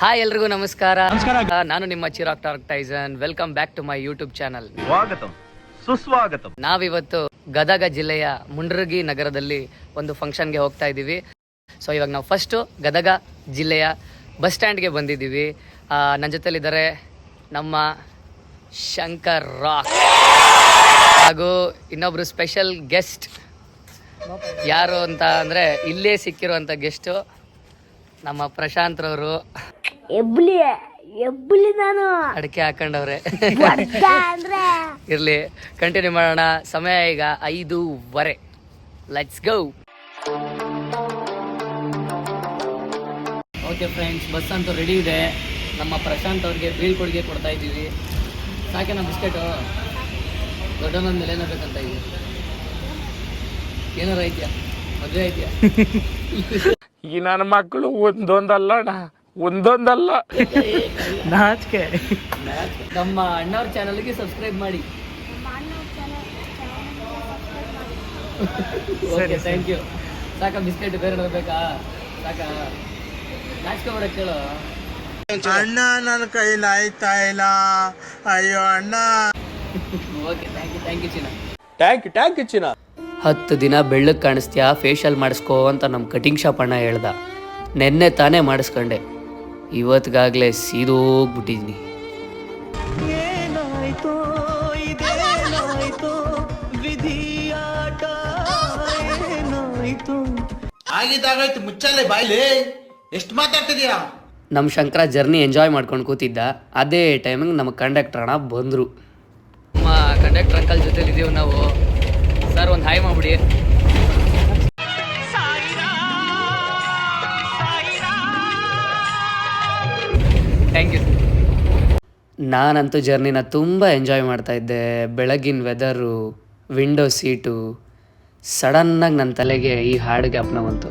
Hi ಎಲ್ರಿಗೂ ನಮಸ್ಕಾರ. ನಾನು ನಿಮ್ಮ ಚಿರಾಗ್ ಟಾರ್ಕ್ Tyson. Welcome back to my YouTube channel. ಸುಸ್ವಾಗತಂ. ನಾವಿವತ್ತು ಗದಗ ಜಿಲ್ಲೆಯ ಮುಂಡ್ರಗಿ ನಗರದಲ್ಲಿ ಒಂದು ಫಂಕ್ಷನ್ಗೆ ಹೋಗ್ತಾ ಇದ್ದೀವಿ. ಸೊ ಇವಾಗ ನಾವು ಫಸ್ಟು ಗದಗ ಜಿಲ್ಲೆಯ ಬಸ್ ಸ್ಟ್ಯಾಂಡ್ಗೆ ಬಂದಿದ್ದೀವಿ. ನನ್ನ ಜೊತೆಲಿದ್ದಾರೆ ನಮ್ಮ ಶಂಕರ್ ರಾಕ್ ಹಾಗೂ ಇನ್ನೊಬ್ರು ಸ್ಪೆಷಲ್ ಗೆಸ್ಟ್. ಯಾರು ಅಂತ ಅಂದರೆ ಇಲ್ಲೇ ಸಿಕ್ಕಿರುವಂಥ ಗೆಸ್ಟು ನಮ್ಮ ಪ್ರಶಾಂತ್ ರವರು. ನಾನು ಅಡಿಕೆ ಹಾಕೊಂಡವ್ರೆ. ಇರ್ಲಿ, ಕಂಟಿನ್ಯೂ ಮಾಡೋಣ. ಸಮಯ ಈಗ 5:15. Let's go. Okay friends, bus ಅಂತೂ ರೆಡಿ ಇದೆ. ನಮ್ಮ ಪ್ರಶಾಂತ್ ಅವ್ರಿಗೆ ಬೀಳ್ಕೊಡುಗೆ ಕೊಡ್ತಾ ಇದ್ದೀವಿ. ಸಾಕೇನಾ ಬಿಸ್ಕೆಟು? ದೊಡ್ಡನೊಂದು ಮೇಲೆ ಏನೋ ಬೇಕಂತ ಇದ್ದೀವಿ. ಏನಾರ ಐತ್ಯಾ? ಮದುವೆ ಐತ್ಯಾ? ಈ ನನ್ನ ಮಕ್ಕಳು ಒಂದೊಂದಲ್ಲ ನಾಚಿಕೆ. ನಮ್ಮ ಅಣ್ಣವ್ರ ಚಾನಲ್ಗೆ ಸಬ್ಸ್ಕ್ರೈಬ್ ಮಾಡಿ. Okay, thank you. ಸಾಕ ಬಿಸ್ಕೆಟ್ ಬೇರೆ ಬೇಕಾ? ಸಾಕಾ? ನಾಚ್ಕೊಬೇಡ, ಕೇಳು. ಅಣ್ಣ ನನ್ನ ಕೈಲಿ ಆಯ್ತಾ ಇಲ್ಲ, ಅಯ್ಯೋ ಅಣ್ಣ. ಓಕೆ, ಥ್ಯಾಂಕ್ ಯು ಚಿನ್ನ. ಟ್ಯಾಂಕ್ ಯು ಚಿನ್ನ. 10 ದಿನ ಬೆಳ್ಳಗೆ ಕಾಣಿಸ್ತೀಯಾ, ಫೇಶಿಯಲ್ ಮಾಡಿಸ್ಕೋ ಅಂತ ನಮ್ಮ ಕಟಿಂಗ್ ಶಾಪ್ ಅಣ್ಣ ಹೇಳ್ದ. ನೆನ್ನೆ ತಾನೇ ಮಾಡಿಸ್ಕೊಂಡೆ. ಇವತ್ತಿಗಾಗಲೇ ಸೀದೋಗ್ಬಿಟ್ಟಿದ್ದೀನಿ. ಆಗಿದ್ದಾಗಾಯ್ತು, ಮುಚ್ಚಲ್ಲೇ ಬಾಯ್ಲಿ. ಎಷ್ಟು ಮಾತಾಡ್ತಿದ್ಯಾ? ನಮ್ಮ ಶಂಕರ ಜರ್ನಿ ಎಂಜಾಯ್ ಮಾಡ್ಕೊಂಡು ಕೂತಿದ್ದ. ಅದೇ ಟೈಮಿಗೆ ನಮ್ಮ ಕಂಡಕ್ಟರ್ ಅಣ್ಣ ಬಂದರು. ನಮ್ಮ ಕಂಡಕ್ಟರ್ ಅಂಕಲ್ ಜೊತೆಲಿದ್ದೀವಿ ನಾವು. ಸರ್, ಒಂದು ಹಾಯ್ ಮಾಡ್ಬಿಡಿ. Thank you. ನಾನಂತೂ ಜರ್ನಿನ ತುಂಬ ಎಂಜಾಯ್ ಮಾಡ್ತಾ ಇದ್ದೆ. ಬೆಳಗಿನ ವೆದರು, ವಿಂಡೋ ಸೀಟು. ಸಡನ್ನಾಗಿ ನನ್ನ ತಲೆಗೆ ಈ ಹಾಡು ಜ್ಞಾಪನ ಬಂತು.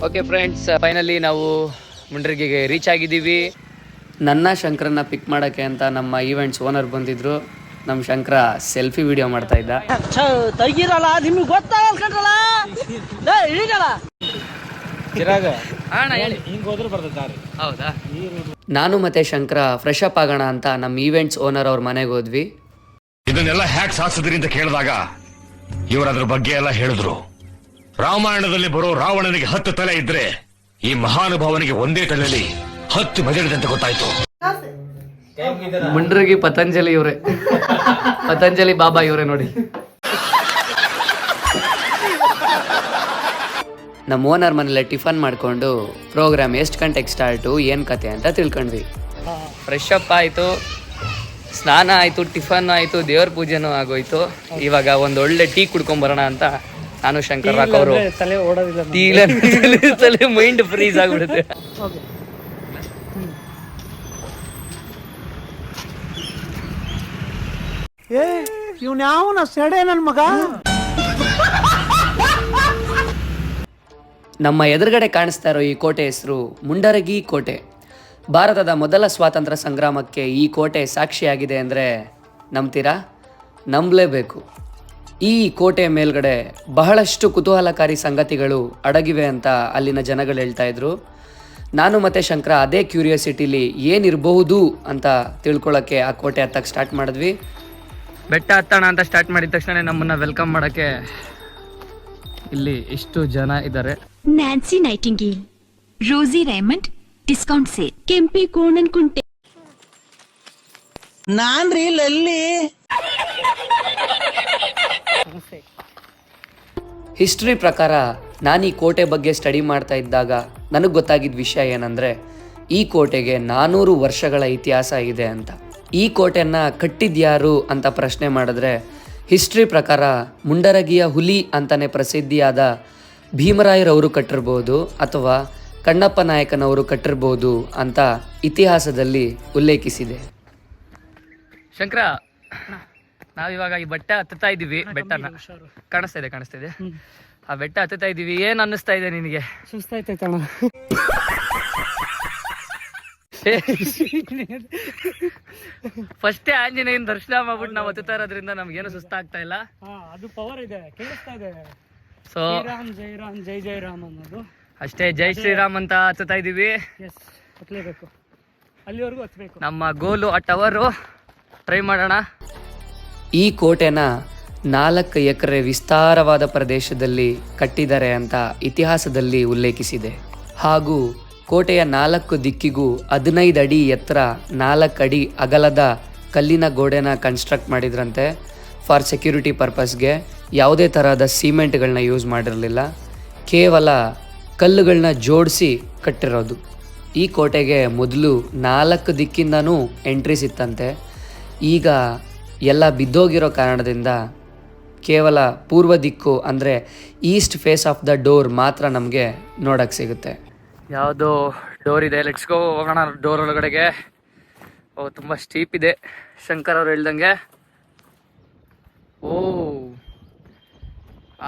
ಓಕೆ ಫ್ರೆಂಡ್ಸ್, ಫೈನಲಿ ನಾವು ಮುಂಡ್ರಿಗಿಗೆ ರೀಚ್ ಆಗಿದ್ದೀವಿ. ನನ್ನ ಶಂಕರನ್ನ ಪಿಕ್ ಮಾಡೋಕ್ಕೆ ಅಂತ ನಮ್ಮ ಈವೆಂಟ್ಸ್ ಓನರ್ ಬಂದಿದ್ರು. ನಮ್ಮ ಶಂಕರ ಸೆಲ್ಫಿ ವಿಡಿಯೋ ಮಾಡ್ತಾ ಇದ್ದ. ನಿಮ್ಗೆ ಗೊತ್ತಾಗಲ್ಲ. ಹೌದಾ? ನಾನು ಮತ್ತೆ ಶಂಕರ ಫ್ರೆಶ್ ಅಪ್ ಆಗೋಣ ಅಂತ ನಮ್ಮ ಈವೆಂಟ್ಸ್ ಓನರ್ ಅವ್ರ ಮನೆಗೆ ಹೋದ್ವಿ. ಇದನ್ನೆಲ್ಲ ಹ್ಯಾಕ್ ಸಾಧಿಸಿದ್ರಿ ಅಂತ ಕೇಳಿದಾಗ ಇವರು ಅದ್ರ ಬಗ್ಗೆ ಎಲ್ಲ ಹೇಳಿದ್ರು. ರಾಮಾಯಣದಲ್ಲಿ ಬರೋ ರಾವಣನಿಗೆ 10 ತಲೆ ಇದ್ರೆ ಈ ಮಹಾನುಭಾವನಿಗೆ ಒಂದೇ ತಲೆಯಲ್ಲಿ 10 ಮೆದಳಿದೆ ಅಂತ ಗೊತ್ತಾಯ್ತು. ಮುಂಡ್ರಗಿ ಪತಂಜಲಿ ಇವರೇ, ಪತಂಜಲಿ ಬಾಬಾ ಇವರೇ ನೋಡಿ. ನಮ್ಮ ಓನರ್ ಮನೇಲೆ ಟಿಫನ್ ಮಾಡಿಕೊಂಡು ಪ್ರೋಗ್ರಾಮ್ ಎಷ್ಟು ಗಂಟೆಗೆ ಸ್ಟಾರ್ಟು, ಏನು ಕತೆ ಅಂತ ತಿಳ್ಕೊಂಡ್ವಿ. ಫ್ರೆಶ್ ಅಪ್ ಆಯಿತು, ಸ್ನಾನ ಆಯಿತು, ಟಿಫನ್ ಆಯಿತು, ದೇವ್ರ ಪೂಜೆನೂ ಆಗೋಯ್ತು. ಇವಾಗ ಒಂದು ಒಳ್ಳೆ ಟೀ ಕುಡ್ಕೊಂಬರೋಣ ಅಂತ ನಾನು ಶಂಕರ್ ರಾಕ್ ಅವರು. ತಲೆ ಮೈಂಡ್ ಫ್ರೀಸ್ ಆಗ್ಬಿಡುತ್ತೆ. ಇವ್ನ್ಯಾವನ ಸೆಡೆ ನನ್ನ ಮಗ. ನಮ್ಮ ಎದುರುಗಡೆ ಕಾಣಿಸ್ತಾ ಇರೋ ಈ ಕೋಟೆ ಹೆಸರು ಮುಂಡರಗಿ ಕೋಟೆ. ಭಾರತದ ಮೊದಲ ಸ್ವಾತಂತ್ರ್ಯ ಸಂಗ್ರಾಮಕ್ಕೆ ಈ ಕೋಟೆ ಸಾಕ್ಷಿಯಾಗಿದೆ ಅಂದರೆ ನಂಬ್ತೀರಾ? ನಂಬಲೇಬೇಕು. ಈ ಕೋಟೆ ಮೇಲ್ಗಡೆ ಬಹಳಷ್ಟು ಕುತೂಹಲಕಾರಿ ಸಂಗತಿಗಳು ಅಡಗಿವೆ ಅಂತ ಅಲ್ಲಿನ ಜನಗಳು ಹೇಳ್ತಾ ಇದ್ರು. ನಾನು ಮತ್ತು ಶಂಕರ ಅದೇ ಕ್ಯೂರಿಯಾಸಿಟಿಲಿ ಏನಿರಬಹುದು ಅಂತ ತಿಳ್ಕೊಳ್ಳೋಕ್ಕೆ ಆ ಕೋಟೆ ಹತ್ತಕ್ಕೆ ಸ್ಟಾರ್ಟ್ ಮಾಡಿದ್ವಿ. ಬೆಟ್ಟ ಹತ್ತೋಣ ಅಂತ ಸ್ಟಾರ್ಟ್ ಮಾಡಿದ ತಕ್ಷಣ ನಮ್ಮನ್ನು ವೆಲ್ಕಮ್ ಮಾಡೋಕ್ಕೆ ಇಲ್ಲಿ ಎಷ್ಟು ಜನ ಇದ್ದಾರೆ. ನ್ಯಾನ್ಸಿ ನೈಟಿಂಗೇಲ್, ರೋಸಿ ರೇಮಂಡ್, ಡಿಸ್ಕೌಂಟ್ ಸೇಲ್, ಕೆಂಪಿ ಕೋಣನ್ ಕುಂಟೆ. ನಾನ್ರಿ ಲಲ್ಲಿ. ಹಿಸ್ಟ್ರಿ ಪ್ರಕಾರ ನಾನು ಈ ಕೋಟೆ ಬಗ್ಗೆ ಸ್ಟಡಿ ಮಾಡ್ತಾ ಇದ್ದಾಗ ನನಗೆ ಗೊತ್ತಾಗಿದ್ದ ವಿಷಯ ಏನಂದರೆ, ಈ ಕೋಟೆಗೆ 400 ವರ್ಷಗಳ ಇತಿಹಾಸ ಇದೆ ಅಂತ. ಈ ಕೋಟೆಯನ್ನು ಕಟ್ಟಿದ್ಯಾರು ಅಂತ ಪ್ರಶ್ನೆ ಮಾಡಿದ್ರೆ, ಹಿಸ್ಟ್ರಿ ಪ್ರಕಾರ ಮುಂಡರಗಿಯ ಹುಲಿ ಅಂತಲೇ ಪ್ರಸಿದ್ಧಿಯಾದ ಭೀಮರಾಯರವರು ಕಟ್ಟಿರ್ಬೋದು ಅಥವಾ ಕಣ್ಣಪ್ಪ ನಾಯಕನವರು ಕಟ್ಟಿರ್ಬೋದು ಅಂತ ಇತಿಹಾಸದಲ್ಲಿ ಉಲ್ಲೇಖಿಸಿದೆ. ಶಂಕರ, ನಾವಿವಾಗ ಈ ಬೆಟ್ಟ ಹತ್ತುತ್ತಾ ಇದ್ದೀವಿ. ಬೆಟ್ಟನ ಕಾಣಿಸ್ತಾ ಇದೆ. ಆ ಬೆಟ್ಟ ಹತ್ತುತ್ತಾ ಇದ್ದೀವಿ. ಏನ್ ಅನ್ನಿಸ್ತಾ ಇದೆ ನಿನಗೆ? ಸುಸ್ತಾಯ್ತೈತಣ್ಣ. ಫಸ್ಟೇ ಆಂಜನೇಯನ ದರ್ಶನ ಮಾಡ್ಬಿಟ್ಟು ನಾವು ಹತ್ತುತ್ತಾ ಇರೋದ್ರಿಂದ ನಮ್ಗೇನು ಸುಸ್ತಾಗ್ತಾ ಇಲ್ಲ. ಅದು ಪವರ್ ಇದೆ, ಕೇಳಿಸ್ತಾ ಇದೆ. ಸೊ ಜೈ ರಾಮ್ ಜೈ ಜೈ ರಾಮ್ ಅನ್ನೋದು ಅಷ್ಟೇ. ಜೈ ಶ್ರೀರಾಮ್ ಅಂತ ಹತ್ತುತ್ತಾ ಇದ್ದೀವಿ. ಎಸ್, ಹತ್ಲೇಬೇಕು, ಅಲ್ಲಿವರೆಗೂ ಹತ್ಬೇಕು. ನಮ್ಮ ಗೋಲು ಆ ಟವರು. ಟ್ರೈ ಮಾಡೋಣ. ಈ ಕೋಟೆನ 4 ಎಕರೆ ವಿಸ್ತಾರವಾದ ಪ್ರದೇಶದಲ್ಲಿ ಕಟ್ಟಿದ್ದಾರೆ ಅಂತ ಇತಿಹಾಸದಲ್ಲಿ ಉಲ್ಲೇಖಿಸಿದೆ. ಹಾಗೂ ಕೋಟೆಯ 4 ದಿಕ್ಕಿಗೂ 15 ಅಡಿ ಎತ್ತರ 4 ಅಡಿ ಅಗಲದ ಕಲ್ಲಿನ ಗೋಡೆನ ಕನ್ಸ್ಟ್ರಕ್ಟ್ ಮಾಡಿದ್ರಂತೆ. ಫಾರ್ ಸೆಕ್ಯೂರಿಟಿ ಪರ್ಪಸ್ಗೆ ಯಾವುದೇ ತರಹದ ಸಿಮೆಂಟ್ಗಳನ್ನ ಯೂಸ್ ಮಾಡಿರಲಿಲ್ಲ, ಕೇವಲ ಕಲ್ಲುಗಳನ್ನ ಜೋಡಿಸಿ ಕಟ್ಟಿರೋದು. ಈ ಕೋಟೆಗೆ ಮೊದಲು 4 ದಿಕ್ಕಿಂದನೂ ಎಂಟ್ರೀಸ್ ಇತ್ತಂತೆ. ಈಗ ಎಲ್ಲ ಬಿದ್ದೋಗಿರೋ ಕಾರಣದಿಂದ ಕೇವಲ ಪೂರ್ವ ದಿಕ್ಕು ಅಂದರೆ east face of the door ಮಾತ್ರ ನಮಗೆ ನೋಡಕ್ಕೆ ಸಿಗುತ್ತೆ. ಯಾವುದೋ ಡೋರ್ ಇದೆ, ಲೆಟ್ಸ್ ಗೋ, ಹೋಗೋಣ ಡೋರ್ ಒಳಗಡೆಗೆ. ಓ, ತುಂಬ ಸ್ಟೀಪ್ ಇದೆ ಶಂಕರ್ ಅವ್ರು ಹೇಳ್ದಂಗೆ. ಓ,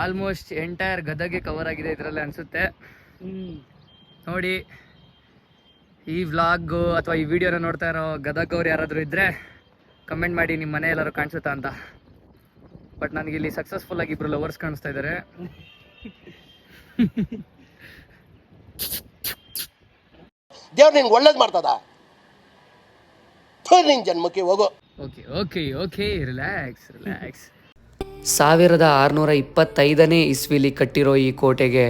ಆಲ್ಮೋಸ್ಟ್ ಎಂಟೈರ್ ಗದಗೆ ಕವರ್ ಆಗಿದೆ ಇದರಲ್ಲಿ ಅನಿಸುತ್ತೆ. ನೋಡಿ, ಈ ವ್ಲಾಗ್ ಅಥವಾ ಈ ವಿಡಿಯೋನ ನೋಡ್ತಾ ಇರೋ ಗದಗ ಅವ್ರು ಯಾರಾದರೂ ಇದ್ದರೆ ಕಮೆಂಟ್ ಮಾಡಿ ನಿಮ್ಮ ಮನೆ ಎಲ್ಲರೂ ಕಾಣಿಸುತ್ತಾ ಅಂತ. ಬಟ್ ನನಗಿಲ್ಲಿ ಸಕ್ಸಸ್ಫುಲ್ ಆಗಿ 2 ಲವರ್ಸ್ ಕಾಣಿಸ್ತಾ ಇದ್ದಾರೆ. ದೇವ್ರು ನಿನ್ಗೆ ಒಳ್ಳೇದು ಮಾಡ್ತದ, ನಿನ್ ಜನ್ಮಕ್ಕೆ ಹೋಗೋ. Okay, relax. 1625ನೇ ಇಸ್ವಿಲಿ ಕಟ್ಟಿರೋ ಈ ಕೋಟೆಗೆ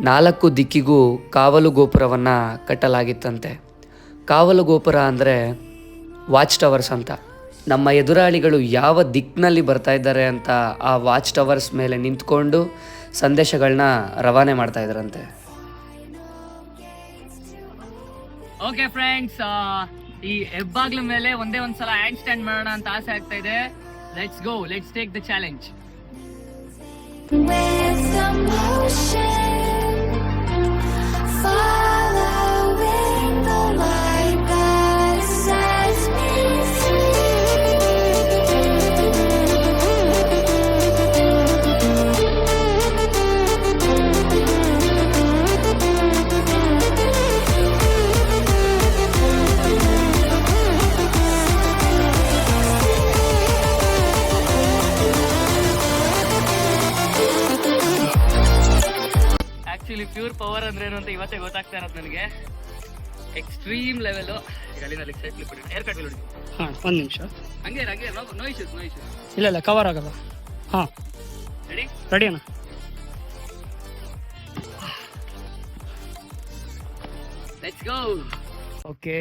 4 ದಿಕ್ಕಿಗೂ ಕಾವಲು ಗೋಪುರವನ್ನು ಕಟ್ಟಲಾಗಿತ್ತಂತೆ. ಕಾವಲು ಗೋಪುರ ಅಂದರೆ ವಾಚ್ ಟವರ್ಸ್ ಅಂತ. ನಮ್ಮ ಎದುರಾಳಿಗಳು ಯಾವ ದಿಕ್ಕಿನಲ್ಲಿ ಬರ್ತಾ ಇದ್ದಾರೆ ಅಂತ ಆ ವಾಚ್ ಟವರ್ಸ್ ಮೇಲೆ ನಿಂತ್ಕೊಂಡು ಸಂದೇಶಗಳನ್ನ ರವಾನೆ ಮಾಡ್ತಾ ಇದ್ರಂತೆ. ಓಕೆ ಫ್ರೆಂಡ್ಸ್, ಈ ಹೆಬ್ಬಾಗ್ಲ ಮೇಲೆ ಒಂದ್ಸಲ ಹ್ಯಾಂಡ್ ಸ್ಟ್ಯಾಂಡ್ ಮಾಡೋಣ ಅಂತ ಆಸೆ ಆಗ್ತಾ ಇದೆ. Let's go, let's take the challenge. With emotion, following the light that sets me actually pure power ಅಂದ್ರೆ ಏನು ಅಂತ ಇವತ್ತೇ ಗೊತ್ತಾಗ್ತಾ ಇರೋದು ನನಗೆ. Extreme level. ಈಗ ಅಲ್ಲಿಂದ ಏರ್ ಕಟ್ ನೋಡಿ. ಹಾಂ, 1 ನಿಮಿಷ. ಹಂಗೆ ನೋ ಇಶ್ಯೂಸ್. ಇಲ್ಲ ಕವರ್ ಆಗಲ್ಲ. ಹಾಂ, ರೆಡಿ ಅಣ್ಣ. Let's go. ಓಕೆ,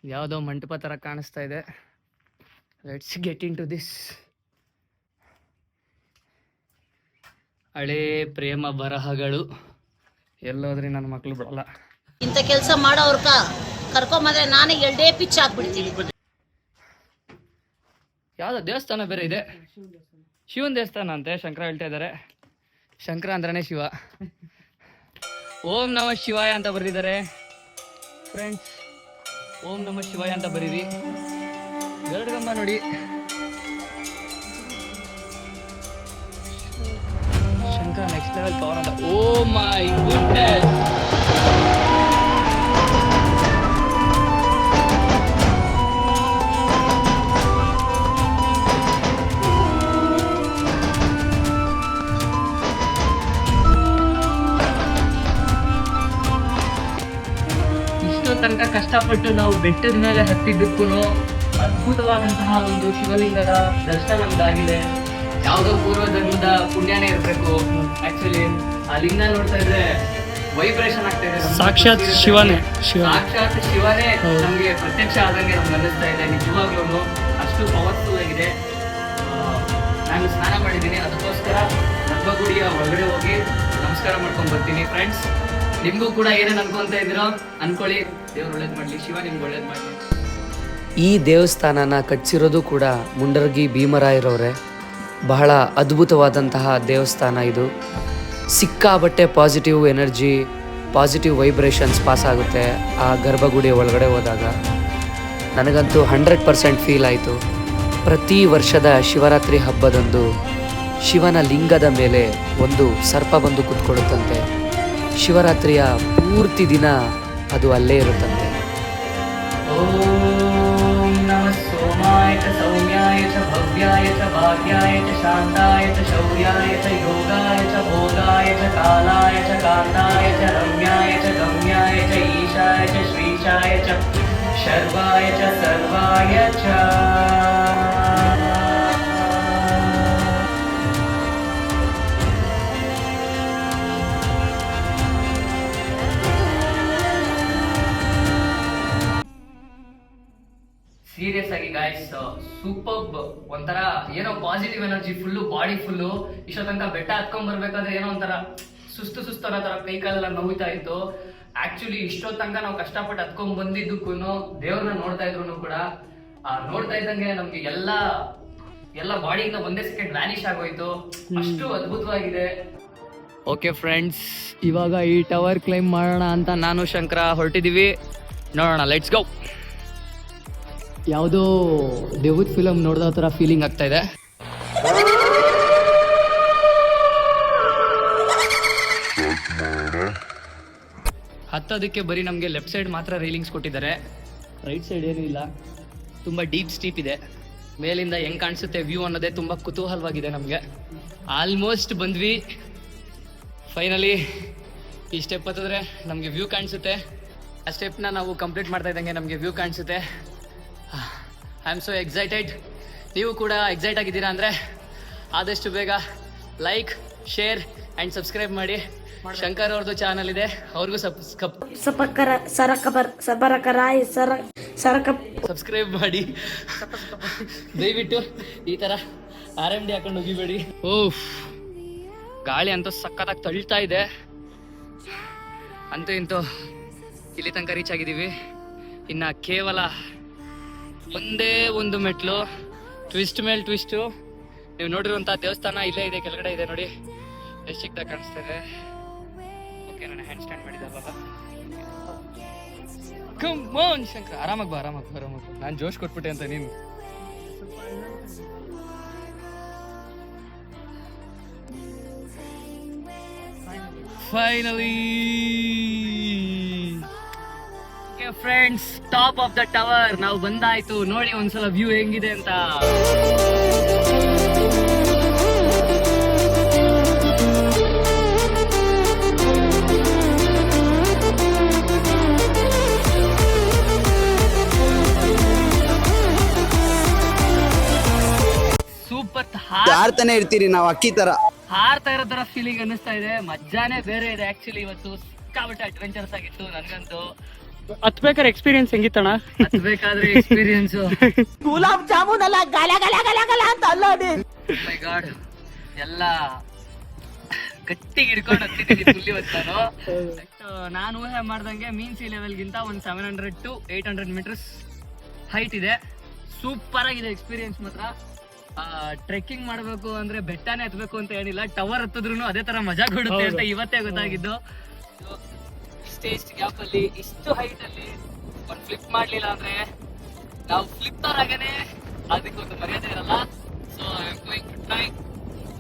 ಯಾವುದೋ ಮಂಟಪ ಥರ ಕಾಣಿಸ್ತಾ ಇದೆ. Let's get into this. ಹಳೇ ಪ್ರೇಮ ಬರಹಗಳು ಎಲ್ಲೋದ್ರಿ ನನ್ನ ಮಕ್ಕಳು ಬಿಡಲ್ಲ. ಇಂಥ ಕೆಲಸ ಮಾಡೋರ್ ಕರ್ಕೊಂಬಂದ್ರೆ ನಾನೇ 2 ಪಿಚ್ ಹಾಕ್ಬಿಡ್ತೀನಿ. ಯಾವುದೋ ದೇವಸ್ಥಾನ ಬೇರೆ ಇದೆ, ಶಿವನ ದೇವಸ್ಥಾನ ಅಂತೆ. ಶಂಕರ ಹೇಳ್ತಾ ಇದ್ದಾರೆ. ಶಂಕರ ಅಂದ್ರೇ ಶಿವ. ಓಂ ನಮ ಶಿವಾಯ ಅಂತ ಬರೆದಿದ್ದಾರೆ ಫ್ರೆಂಡ್ಸ್. ಓಂ ನಮ ಶಿವಾಯ ಅಂತ ಬರೀರಿ. ಗರುಡಗಂಬ ನೋಡಿ. ಶಂಕರ ನೆಕ್ಸ್ಟ್ ಲೆವೆಲ್ ಪವರ್ ಅಂತ. ಓ ಮೈ ಗುಡ್ನೆಸ್. ಇಷ್ಟೋ ತನಕ ಕಷ್ಟಪಟ್ಟು ನಾವು ಬೆಟ್ಟದ ಮೇಲೆ ಹತ್ತಿದ್ದಕ್ಕೂ ಅದ್ಭುತವಾದಂತಹ ಒಂದು ಶಿವಲಿಂಗದ ದರ್ಶನ ನಮ್ದಾಗಿದೆ. ಯಾವುದೋ ಪೂರ್ವ ಧರ್ಮದ ಪುಣ್ಯನೇ ಇರಬೇಕು. ಆಕ್ಚುಲಿ ಆ ಲಿಂಗ ನೋಡ್ತಾ ಇದ್ರೆ ವೈಬ್ರೇಷನ್ ಆಗ್ತಾ ಇದೆ. ಸಾಕ್ಷಾತ್ ಶಿವನೇ ನಮಗೆ ಪ್ರತ್ಯಕ್ಷ ಆದಂಗೆ ನಮ್ಗೆ ಅನ್ನಿಸ್ತಾ ಇದೆ. ನಿಜವಾಗ್ಲೂ ಅಷ್ಟು ಪವರ್ಫುಲ್ ಆಗಿದೆ. ನಾನು ಸ್ನಾನ ಮಾಡಿದ್ದೀನಿ, ಅದಕ್ಕೋಸ್ಕರ ಗರ್ಭಗುಡಿಯ ಒಳಗಡೆ ಹೋಗಿ ನಮಸ್ಕಾರ ಮಾಡ್ಕೊಂಡ್ ಬರ್ತೀನಿ. ಫ್ರೆಂಡ್ಸ್, ನಿಮ್ಗೂ ಕೂಡ ಏನೇನು ಅನ್ಕೊಂತ ಇದ್ದೀರೋ ಅನ್ಕೊಳ್ಳಿ. ದೇವ್ರು ಒಳ್ಳೇದು ಮಾಡಲಿ, ಶಿವ ನಿಮ್ಗೆ ಒಳ್ಳೇದು ಮಾಡಲಿ. ಈ ದೇವಸ್ಥಾನನ ಕಟ್ಸಿರೋದು ಕೂಡ ಮುಂಡರಗಿ ಭೀಮರಾಯರವರೇ. ಬಹಳ ಅದ್ಭುತವಾದಂತಹ ದೇವಸ್ಥಾನ ಇದು. ಸಿಕ್ಕಾಬಟ್ಟೆ positive energy, positive vibrations pass ಆಗುತ್ತೆ ಆ ಗರ್ಭಗುಡಿ ಒಳಗಡೆ ಹೋದಾಗ. ನನಗಂತೂ 100% ಫೀಲ್ ಆಯಿತು. ಪ್ರತಿ ವರ್ಷದ ಶಿವರಾತ್ರಿ ಹಬ್ಬದಂದು ಶಿವನ ಲಿಂಗದ ಮೇಲೆ ಒಂದು ಸರ್ಪ ಬಂದು ಕುತ್ಕೊಳ್ಳುತ್ತಂತೆ. ಶಿವರಾತ್ರಿಯ ಪೂರ್ತಿ ದಿನ ಅದು ಅಲ್ಲೇ ಇರುತ್ತಂತೆ. ಓಂ ನಮಃ ಸೋಮಾಯ ಚ ಸೌಮ್ಯಾಯ ಚ ಭವ್ಯಾಯ ಚ ಭಾಗ್ಯಾಯ ಚ ಶಾಂತಾಯ ಚ ಶೌರ್ಯಾಯ ಚ ಯೋಗಾಯ ಚ ಭೋಗಾಯ ಚ ಕಾಲಾಯ ಚ ಕಾಂತಾಯ ಚ ರಮ್ಯಾಯ ಚ ಗಮ್ಯಾಯ ಚ ಈಶಾಯ ಚ ಶ್ರೀಶಾಯ ಚ ಶರ್ವಾಯ ಚ ಸರ್ವಾಯ ಚ. ಸೀರಿಯಸ್ ಆಗಿ ಗಾಯ್ಸ್, ಸೂಪರ್ಬ್. ಒಂಥರ ಏನೋ positive energy full, body full. ಇಷ್ಟೋ ತನಕ ಬೆಟ್ಟ ಹತ್ಕೊಂಡ್ ಬರ್ಬೇಕಾದ್ರೆ ಏನೋ ಒಂಥರ ಸುಸ್ತು ಅನ್ನೋ ತರ ಕೈ ಕಾಲೆಲ್ಲ ನೋಯ್ತಾ ಇತ್ತು. ಆಕ್ಚುಲಿ ಇಷ್ಟೋ ತನಕ ನಾವು ಕಷ್ಟಪಟ್ಟು ಹತ್ಕೊಂಡ್ ಬಂದಿದ್ದಕ್ಕೂ ದೇವ್ರನ್ನ ನೋಡ್ತಾ ಇದ್ರು ಕೂಡ ನೋಡ್ತಾ ಇದ್ದಂಗೆ ನಮ್ಗೆ ಎಲ್ಲ ಬಾಡಿಯಿಂದ ಒಂದೇ ಸೆಕೆಂಡ್ ವ್ಯಾನಿಶ್ ಆಗೋಯ್ತು. ಅಷ್ಟು ಅದ್ಭುತವಾಗಿದೆ. ಓಕೆ ಫ್ರೆಂಡ್ಸ್, ಇವಾಗ ಈ ಟವರ್ ಕ್ಲೈಮ್ ಮಾಡೋಣ ಅಂತ ನಾನು ಶಂಕರ ಹೊರಟಿದೀವಿ. ನೋಡೋಣ, ಲೆಟ್ಸ್ ಗೋ. ಯಾವುದೋ ದೇವದ್ ಫಿಲಮ್ ನೋಡಿದ ಥರ ಫೀಲಿಂಗ್ ಆಗ್ತಾ ಇದೆ. ಹತ್ತೋದಕ್ಕೆ ಬರೀ ನಮಗೆ ಲೆಫ್ಟ್ ಸೈಡ್ ಮಾತ್ರ ರೈಲಿಂಗ್ಸ್ ಕೊಟ್ಟಿದ್ದಾರೆ, ರೈಟ್ ಸೈಡ್ ಏನೂ ಇಲ್ಲ. ತುಂಬ ಡೀಪ್ ಸ್ಟೀಪ್ ಇದೆ. ಮೇಲಿಂದ ಹೆಂಗೆ ಕಾಣಿಸುತ್ತೆ ವ್ಯೂ ಅನ್ನೋದೇ ತುಂಬ ಕುತೂಹಲವಾಗಿದೆ ನಮಗೆ. ಆಲ್ಮೋಸ್ಟ್ ಬಂದ್ವಿ. ಫೈನಲಿ ಈ ಸ್ಟೆಪ್ ಹತ್ತಿದ್ರೆ ನಮಗೆ ವ್ಯೂ ಕಾಣಿಸುತ್ತೆ. ಆ ಸ್ಟೆಪ್ನ ನಾವು ಕಂಪ್ಲೀಟ್ ಮಾಡ್ತಾ ಇದ್ದಂಗೆ ನಮಗೆ ವ್ಯೂ ಕಾಣಿಸುತ್ತೆ. I am so excited. ನೀವು ಕೂಡ ಎಕ್ಸೈಟ್ ಆಗಿದ್ದೀರಾ ಅಂದರೆ ಆದಷ್ಟು ಬೇಗ ಲೈಕ್, ಶೇರ್ ಆ್ಯಂಡ್ ಸಬ್ಸ್ಕ್ರೈಬ್ ಮಾಡಿ. ಶಂಕರ್ ಅವ್ರದ್ದು ಚಾನಲ್ ಇದೆ, ಅವ್ರಿಗೂ ಸಬ್ಸ್ಕ್ರೈಬ್ ಮಾಡಿ. ದಯವಿಟ್ಟು ಈ ಥರ RMD ಹಾಕೊಂಡು ಹೋಗಿಬೇಡಿ. ಓಹ್, ಗಾಳಿ ಅಂತೂ ಸಖತ್ತಾಗಿ ತಳ್ತಾ ಇದೆ. ಅಂತೂ ಇಂತೂ ಇಲ್ಲಿ ತನಕ ರೀಚ್ ಆಗಿದ್ದೀವಿ. ಇನ್ನು ಕೇವಲ ಒಂದೇ ಒಂದು ಮೆಟ್ಲು, ಟ್ವಿಸ್ಟ್ ಮೇಲೆ ಟ್ವಿಸ್ಟು. ನೀವು ನೋಡಿರುವಂಥ ದೇವಸ್ಥಾನ ಇಲ್ಲೇ ಇದೆ, ಕೆಳಗಡೆ ಇದೆ ನೋಡಿ, ಎಷ್ಟು ಚಿಕ್ಕದಾಗಿ ಕಾಣಿಸ್ತಿದೆ. ಓಕೆ, ನಾನು ಹ್ಯಾಂಡ್ ಸ್ಟ್ಯಾಂಡ್ ಮಾಡಿದ್ದಲ್ಲ. ಕಮ್ ಆನ್ ಶಂಕರ್, ಆರಾಮಾಗಿ ಬಾ. ನಾನು ಜೋಶ್ ಕೊಟ್ಬಿಟ್ಟೆ ಅಂತ ನೀನು. Finally friends, top of the tower ನಾವು ಬಂದಾಯ್ತು. ನೋಡಿ ಒಂದ್ಸಲ ವ್ಯೂ ಹೆಂಗಿದೆ ಅಂತ. ಸೂಪರ್. ಹಾರ್ತಾನೆ ಇರ್ತೀರಿ ನಾವು, ಅಕ್ಕಿ ತರ ಹಾರ್ತಾ ಇರೋ ತರ ಫೀಲಿಂಗ್ ಅನ್ನಿಸ್ತಾ ಇದೆ. ಮಜಾನೇ ಬೇರೆ ಇದೆ. ಆಕ್ಚುಲಿ ಇವತ್ತು ಸಿಕ್ಕಾಪಟ್ಟೆ ಅಡ್ವೆಂಚರ್ಸ್ ಆಗಿತ್ತು ನನಗಂತೂ. ಹತ್ಬೇಕಾದ್ರೆ ಎಕ್ಸ್ಪೀರಿಯನ್ಸ್ ಹೆಂಗಿತ್ತಣ್ಣ? ಹತ್ಬೇಕಾದ್ರೆ ಎಕ್ಸ್ಪೀರಿಯನ್ಸ್ ಗುಲಾಬ್ ಜಾಮೂನ್ ಅಲ್ಲ, ಗಲ ಗಲ ಗಲ ಗಲ ಅಂತ ಅಲ್ಲೋಡಿ. ಮೈ ಗಾಡ್, ಎಲ್ಲ ಗಟ್ಟಿಗೆ ಹಿಡ್ಕೊಂಡು ಹತ್ತಿದ್ದೀನಿ ಫುಲ್ಲಿ ಹೊತ್ತಾನು. ನಾನು ಊಹೆ ಮಾಡ್ದಂಗೆ ಮೀನ್ ಸಿ ಲೆವೆಲ್ಗಿಂತ ಒಂದು 700 to 800 ಮೀಟರ್ಸ್ ಹೈಟ್ ಇದೆ. ಸೂಪರ್ ಆಗಿದೆ ಎಕ್ಸ್ಪೀರಿಯನ್ಸ್ ಮಾತ್ರ. ಟ್ರೆಕ್ಕಿಂಗ್ ಮಾಡಬೇಕು ಅಂದ್ರೆ ಬೆಟ್ಟನೇ ಹತ್ಬೇಕು ಅಂತ ಏನಿಲ್ಲ, ಟವರ್ ಹತ್ತಿದ್ರು ಅದೇ ತರ ಮಜಾ ಕೊಡುತ್ತೆ ಅಂತ ಇವತ್ತೇ ಗೊತ್ತಾಗಿದ್ದು. ಇಷ್ಟು ಗ್ಯಾಪ್ ಅಲ್ಲಿ, ಇಷ್ಟು ಹೈಟ್ ಅಲ್ಲಿ ಒಂದು ಫ್ಲಿಪ್ ಮಾಡ್ಲಿಲ್ಲ ಅಂದ್ರೆ ನಾವು ಫ್ಲಿಪ್ಪರ್ ಆಗೇನೆ ಅದಕ್ಕೊಂದು ಮರ್ಯಾದೆ ಇರಲ್ಲ. So I am going to try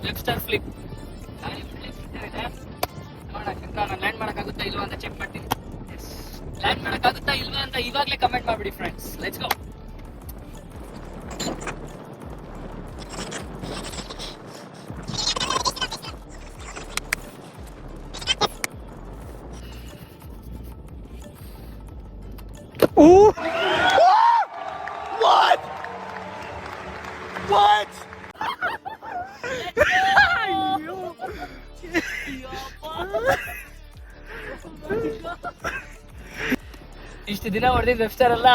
left flip. ನಾನು ಲ್ಯಾಂಡ್ ಮಾಡಕ್ಕಾಗುತ್ತಾ ಇಲ್ವಾ ಅಂತ ಚೆಕ್ ಮಾಡ್ತೀನಿ. ಲ್ಯಾಂಡ್ ಮಾಡಕ್ಕಾಗುತ್ತಾ ಇಲ್ವಾ ಅಂತ ಇವಾಗಲೇ ಕಮೆಂಟ್ ಮಾಡ್ಬಿಡಿ ಫ್ರೆಂಡ್ಸ್. Let's go. ಇಷ್ಟು ದಿನ ಹೊಡೆದಿದ್ದು ವೆಬ್ಸ್ಟರ್ ಅಲ್ಲ,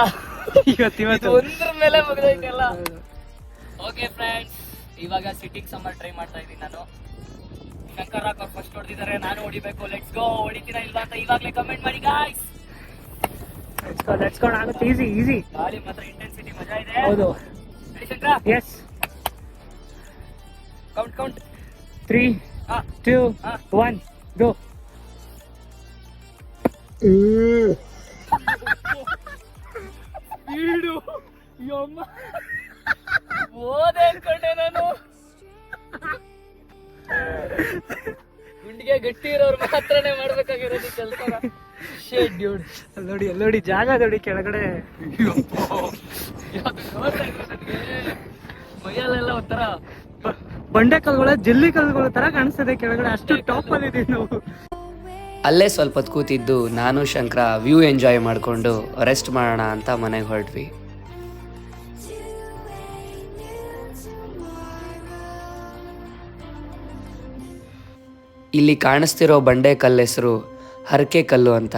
ಇವತ್ತು ಒಂದ್ರ ಮೇಲೆ ಮುಗಿದೈತೆಲ್ಲ. ಓಕೆ ಫ್ರೆಂಡ್ಸ್, ಇವಾಗ ಸಿಟಿಂಗ್ ಸಮ್ಮರ್ ಟ್ರೈ ಮಾಡ್ತಾ ಇದ್ದೀನಿ ನಾನು. ಶಂಕರ್ ರಾಕ್ ಅವ್ರು ಫಸ್ಟ್ ಹೊಡೆದಿದ್ದಾರೆ, ನಾನು ಹೊಡಿಬೇಕು. Let's go. ಹೊಡಿತೀರಾ ಇಲ್ವಾ ಅಂತ ಇವಾಗಲೇ ಕಮೆಂಟ್ ಮಾಡಿ ಗಾಯ್ಸ್. Let's go. ಆಗುತ್ತೆ, ಈಸಿ. ಗಾಳಿ ಮಾತ್ರ ಇಂಟೆನ್ಸಿಟಿ ಮಜಾ ಇದೆ. ಹೌದು. ರೆಡಿ ಶಂಕರ? ಎಸ್. ಕೌಂಟ್ 3, 2, 1, ಗೋ. ಹೋದೆ ಅನ್ಕೊಂಡೆ ನಾನು. ಗುಂಡಿಗೆ ಗಟ್ಟಿ ಇರೋರು ಮಾತ್ರನೇ ಮಾಡ್ಬೇಕಾಗಿರೋದು ಕೆಲಸನ. ನೋಡಿ ಜಾಗ ನೋಡಿ ಕೆಳಗಡೆ. ಮೈಯಲ್ಲೆಲ್ಲ ಒಂಥರ ಬಂಡೆ ಕಲ್ಗಳ ಜಲ್ಲಿ ಕಲ್ಗಳ ತರ ಕಾಣಿಸ್ತದೆ ಕೆಳಗಡೆ, ಅಷ್ಟು ಟಾಪ್ ಅಲ್ಲಿ ಇದೀವಿ ನಾವು. ಅಲ್ಲೇ ಸ್ವಲ್ಪ ಹೊತ್ತು ಕೂತಿದ್ದು ನಾನು ಶಂಕರ ವ್ಯೂ ಎಂಜಾಯ್ ಮಾಡಿಕೊಂಡು ರೆಸ್ಟ್ ಮಾಡೋಣ ಅಂತ ಮನೆಗೆ ಹೊರಟ್ವಿ. ಇಲ್ಲಿ ಕಾಣಿಸ್ತಿರೋ ಬಂಡೆ ಕಲ್ಲು ಹೆಸರು ಹರಕೆ ಕಲ್ಲು ಅಂತ.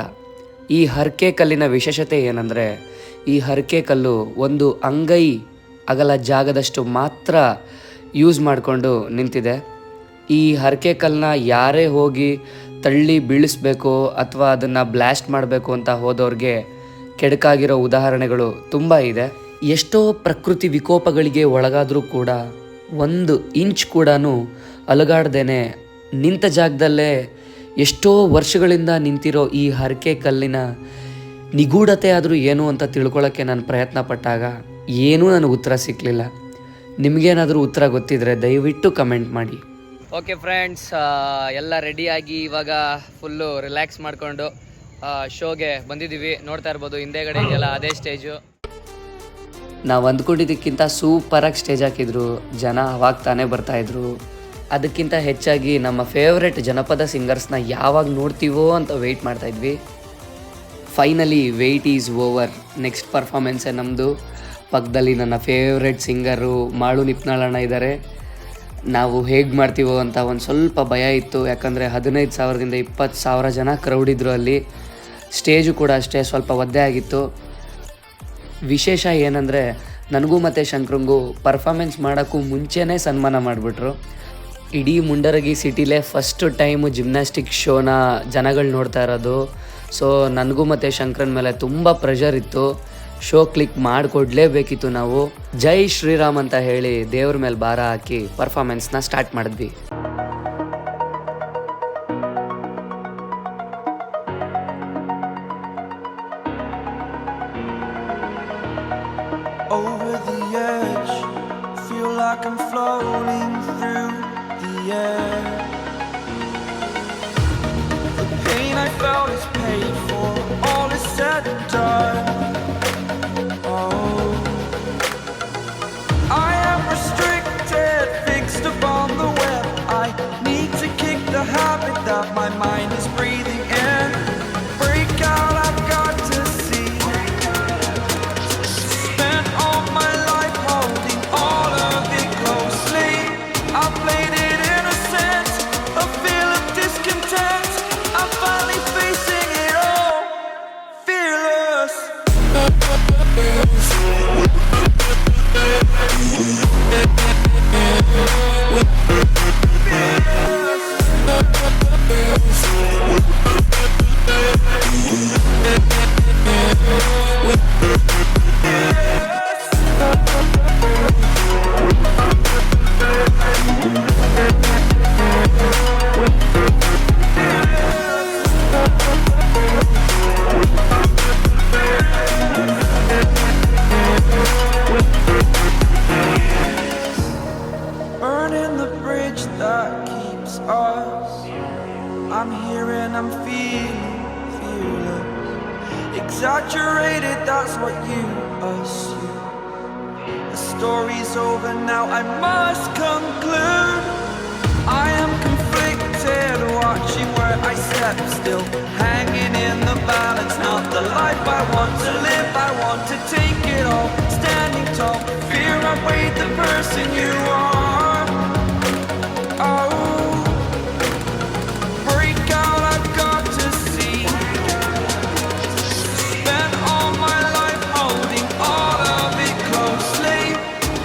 ಈ ಹರಕೆ ಕಲ್ಲಿನ ವಿಶೇಷತೆ ಏನಂದರೆ, ಈ ಹರಕೆ ಕಲ್ಲು ಒಂದು ಅಂಗೈ ಅಗಲ ಜಾಗದಷ್ಟು ಮಾತ್ರ ಯೂಸ್ ಮಾಡಿಕೊಂಡು ನಿಂತಿದೆ. ಈ ಹರಕೆ ಕಲ್ಲನ್ನ ಯಾರೇ ಹೋಗಿ ತಳ್ಳಿ ಬೀಳಿಸ್ಬೇಕು ಅಥವಾ ಅದನ್ನು ಬ್ಲಾಸ್ಟ್ ಮಾಡಬೇಕು ಅಂತ ಹೋದವ್ರಿಗೆ ಕೆಡಕಾಗಿರೋ ಉದಾಹರಣೆಗಳು ತುಂಬ ಇದೆ. ಎಷ್ಟೋ ಪ್ರಕೃತಿ ವಿಕೋಪಗಳಿಗೆ ಒಳಗಾದರೂ ಕೂಡ 1 ಇಂಚ್ ಕೂಡ ಅಲುಗಾಡ್ದೇನೆ ನಿಂತ ಜಾಗದಲ್ಲೇ ಎಷ್ಟೋ ವರ್ಷಗಳಿಂದ ನಿಂತಿರೋ ಈ ಹರಕೆ ಕಲ್ಲಿನ ನಿಗೂಢತೆ ಆದರೂ ಏನು ಅಂತ ತಿಳ್ಕೊಳ್ಳೋಕ್ಕೆ ನಾನು ಪ್ರಯತ್ನ ಪಟ್ಟಾಗ ಏನೂ ನನಗೆ ಉತ್ತರ ಸಿಕ್ಕಲಿಲ್ಲ. ನಿಮಗೇನಾದರೂ ಉತ್ತರ ಗೊತ್ತಿದ್ರೆ ದಯವಿಟ್ಟು ಕಮೆಂಟ್ ಮಾಡಿ. ಓಕೆ ಫ್ರೆಂಡ್ಸ್, ಎಲ್ಲ ರೆಡಿಯಾಗಿ ಇವಾಗ ಫುಲ್ಲು ರಿಲ್ಯಾಕ್ಸ್ ಮಾಡಿಕೊಂಡು ಶೋಗೆ ಬಂದಿದ್ದೀವಿ. ನೋಡ್ತಾ ಇರ್ಬೋದು ಹಿಂದೆಗಡೆ ಇದೆಯಲ್ಲ ಅದೇ ಸ್ಟೇಜು. ನಾವು ಅಂದ್ಕೊಂಡಿದ್ದಕ್ಕಿಂತ ಸೂಪರಾಗಿ ಸ್ಟೇಜ್ ಹಾಕಿದ್ರು, ಜನ ಅವಾಗ ತಾನೇ ಬರ್ತಾಯಿದ್ರು. ಅದಕ್ಕಿಂತ ಹೆಚ್ಚಾಗಿ ನಮ್ಮ ಫೇವ್ರೆಟ್ ಜನಪದ ಸಿಂಗರ್ಸ್ನ ಯಾವಾಗ ನೋಡ್ತೀವೋ ಅಂತ ವೆಯ್ಟ್ ಮಾಡ್ತಾಯಿದ್ವಿ. Finally wait is over. Next ಪರ್ಫಾಮೆನ್ಸೇ ನಮ್ಮದು. ಪಕ್ಕದಲ್ಲಿ ನನ್ನ ಫೇವ್ರೆಟ್ ಸಿಂಗರು ಮಾಳು ನಿಪ್ನಾಳಣ್ಣ ಇದ್ದಾರೆ. ನಾವು ಹೇಗೆ ಮಾಡ್ತೀವೋ ಅಂತ ಒಂದು ಸ್ವಲ್ಪ ಭಯ ಇತ್ತು, ಯಾಕಂದರೆ 15,000ದಿಂದ 20,000 ಜನ ಕ್ರೌಡ್ ಇದ್ದರು ಅಲ್ಲಿ. ಸ್ಟೇಜು ಕೂಡ ಅಷ್ಟೇ ಸ್ವಲ್ಪ ಒದ್ದೆ ಆಗಿತ್ತು. ವಿಶೇಷ ಏನಂದರೆ, ನನಗೂ ಮತ್ತು ಶಂಕರಂಗೂ ಪರ್ಫಾಮೆನ್ಸ್ ಮಾಡೋಕ್ಕೂ ಮುಂಚೆನೇ ಸನ್ಮಾನ ಮಾಡಿಬಿಟ್ರು. ಇಡೀ ಮುಂಡರಗಿ ಸಿಟಿಲೇ ಫಸ್ಟ್ ಟೈಮು ಜಿಮ್ನಾಸ್ಟಿಕ್ ಶೋನ ಜನಗಳು ನೋಡ್ತಾ ಇರೋದು. ಸೊ ನನಗೂ ಮತ್ತು ಶಂಕರನ್ ಮೇಲೆ ತುಂಬ ಪ್ರೆಷರ್ ಇತ್ತು. ಶೋ ಕ್ಲಿಕ್ ಮಾಡಿಕೊಡ್ಲೇಬೇಕಿತ್ತು ನಾವು. ಜೈ ಶ್ರೀರಾಮ್ ಅಂತ ಹೇಳಿ ದೇವ್ರ ಮೇಲೆ ಭಾರ ಹಾಕಿ ಪರ್ಫಾಮೆನ್ಸ್ನ ಸ್ಟಾರ್ಟ್ ಮಾಡಿದ್ವಿ. Over the edge, feel like I'm floating through the air. The pain I felt is paid for, all is said and done. Oh, I am restricted, fixed upon the web. I need to kick the habit that my mind is breathing in. Break out, I've got to see. Spent all my life holding all of it closely. I played it innocent, a feel of discontent. I'm finally facing it all, fearless. Burning the bridge that keeps us. I'm here and I'm feeling fearless. Exaggerated, that's what you assume. The story's over now, I must conclude. I am conflicted, watching where I step still, hanging in the balance. Not the life I want to live, I want to take it all. Standing tall, fear I weighed the person you are. Oh, break out, I've got to see. Spent all my life holding all of it closely.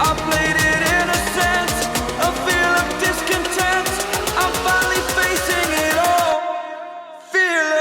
I played it innocent, a feel of discontent. I'm finally facing it all, fearless.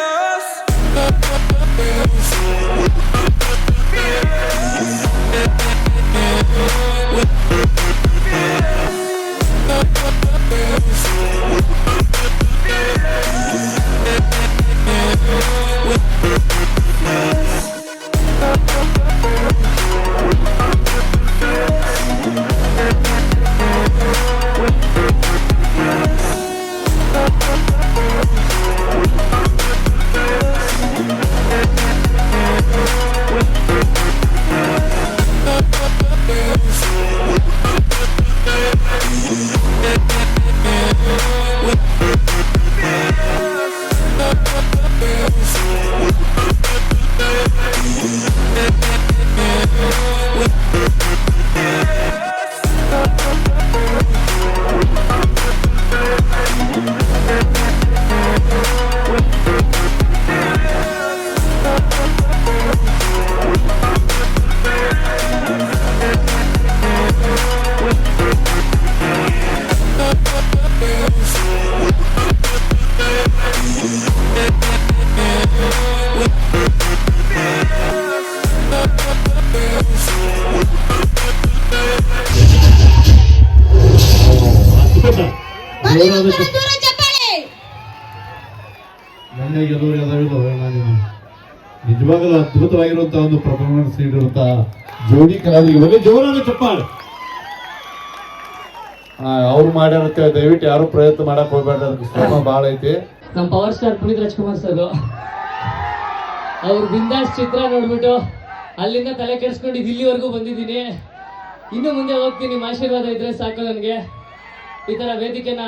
ಸಾಂಗ್ನಾಗ ಎಲ್ಲರೂ ನಾನು ನಿಜವಾಗಲೂ ಅದ್ಭುತವಾಗಿರುವಂತಹ ಒಂದು performance ನೀಡಿರುವಂತಹ ಜೋಡಿ ಕಲಾವಿದರಿಗೆ ಬಗ್ಗೆ ಜೋರಾದ ಚಪ್ಪಾಳೆ. ಅವ್ರು ಮಾಡ್ಯಾರಂತೆ, ದಯವಿಟ್ಟು ಯಾರು ಪ್ರಯತ್ನ ಮಾಡಕ್ ಹೋಗ್ಬೇಡ್ರಿ, ಅದಕ್ಕೆ ಶ್ರಮ ಭಾಳ ಐತಿ. ನಮ್ಮ power star Puneeth Rajkumar sir ಅವ್ರ ಬಿಂದಾಸ್ ಚಿತ್ರ ನೋಡ್ಬಿಟ್ಟು ಅಲ್ಲಿಂದ ತಲೆ ಕೆಡಿಸ್ಕೊಂಡು ಇಲ್ಲಿವರೆಗೂ ಬಂದಿದ್ದೀನಿ. ಇನ್ನು ಮುಂದೆ ಹೋಗ್ತೀನಿ, ನಿಮ್ಮ ಆಶೀರ್ವಾದ ಇದ್ರೆ ಸಾಕು ನನಗೆ. ಈ ಥರ ವೇದಿಕೆನ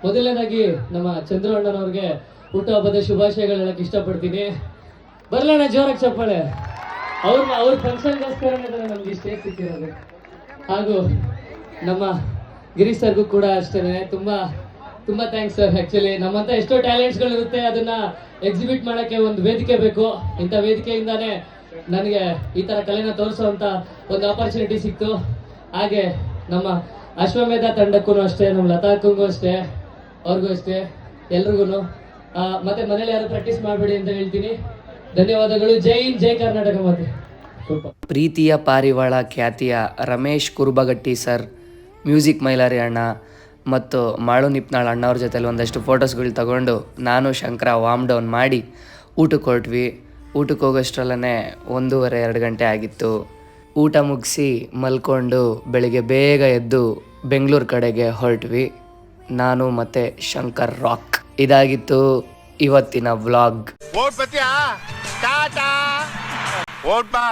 ಮೊದಲನೇದಾಗಿ ನಮ್ಮ ಚಂದ್ರಣ್ಣನವ್ರಿಗೆ ಹುಟ್ಟುಹಬ್ಬದ ಶುಭಾಶಯಗಳು ಹೇಳಕ್ಕೆ ಇಷ್ಟಪಡ್ತೀನಿ. ಬರ್ಲಣ್ಣ ಜೋರಾಗಿ ಚಪ್ಪಾಳೆ. ಅವ್ರ ಫಂಕ್ಷನ್ಗೋಸ್ಕರನೇ ನಮ್ಗೆ ಇಷ್ಟೇ ಸಿಕ್ಕಿರೋದು. ಹಾಗೂ ನಮ್ಮ ಗಿರೀಶ್ ಸರ್ಗೂ ಕೂಡ ಅಷ್ಟೇ ತುಂಬ ಥ್ಯಾಂಕ್ಸ್ ಸರ್. ಆ್ಯಕ್ಚುಲಿ ನಮ್ಮಂಥ ಎಷ್ಟೋ ಟ್ಯಾಲೆಂಟ್ಸ್ಗಳಿರುತ್ತೆ, ಅದನ್ನ ಎಕ್ಸಿಬಿಟ್ ಮಾಡೋಕ್ಕೆ ಒಂದು ವೇದಿಕೆ ಬೇಕು. ಇಂಥ ವೇದಿಕೆಯಿಂದಾನೇ ನನಗೆ ಈ ಥರ ಕಲೆನ ತೋರಿಸೋವಂಥ ಒಂದು ಆಪರ್ಚುನಿಟಿ ಸಿಕ್ತು. ಹಾಗೆ ನಮ್ಮ ಅಶ್ವಮೇಧ ತಂಡಕ್ಕೂ ಅಷ್ಟೇ, ನಮ್ಮ ಲತಾ ಅಕ್ಕಂಗೂ ಅಷ್ಟೇ, ಅವ್ರಿಗೂ ಅಷ್ಟೇ, ಎಲ್ರಿಗೂ. ಮತ್ತೆ ಮನೇಲಿ ಯಾರು ಪ್ರಾಕ್ಟೀಸ್ ಮಾಡಬೇಡಿ ಅಂತ ಹೇಳ್ತೀನಿ. ಧನ್ಯವಾದಗಳು. ಜೈ ಹಿಂದ್, ಜೈ ಕರ್ನಾಟಕ. ಮತ್ತೆ ಪ್ರೀತಿಯ ಪಾರಿವಾಳ ಖ್ಯಾತಿಯ ರಮೇಶ್ ಕುರುಬಗಟ್ಟಿ ಸರ್, ಮ್ಯೂಸಿಕ್ ಮೈಲಾರಿ ಅಣ್ಣ ಮತ್ತು ಮಾಳು ನಿಪ್ನಾಳ್ ಅಣ್ಣವ್ರ ಜೊತೆಲಿ ಒಂದಷ್ಟು ಫೋಟೋಸ್ಗಳು ತಗೊಂಡು ನಾನು ಶಂಕರ ವಾಮ್ ಡೌನ್ ಮಾಡಿ ಊಟಕ್ಕೆ ಹೊರಟ್ವಿ. ಊಟಕ್ಕೆ ಹೋಗೋಷ್ಟರಲ್ಲೇ 1:30-2 ಗಂಟೆ ಆಗಿತ್ತು. ಊಟ ಮುಗಿಸಿ ಮಲ್ಕೊಂಡು ಬೆಳಿಗ್ಗೆ ಬೇಗ ಎದ್ದು ಬೆಂಗಳೂರು ಕಡೆಗೆ ಹೊರಟ್ವಿ, ನಾನು ಮತ್ತು ಶಂಕರ್ ರಾಕ್. ಇದಾಗಿತ್ತು ಇವತ್ತಿನ ವ್ಲಾಗ್. ಓಟ್ ಬಾ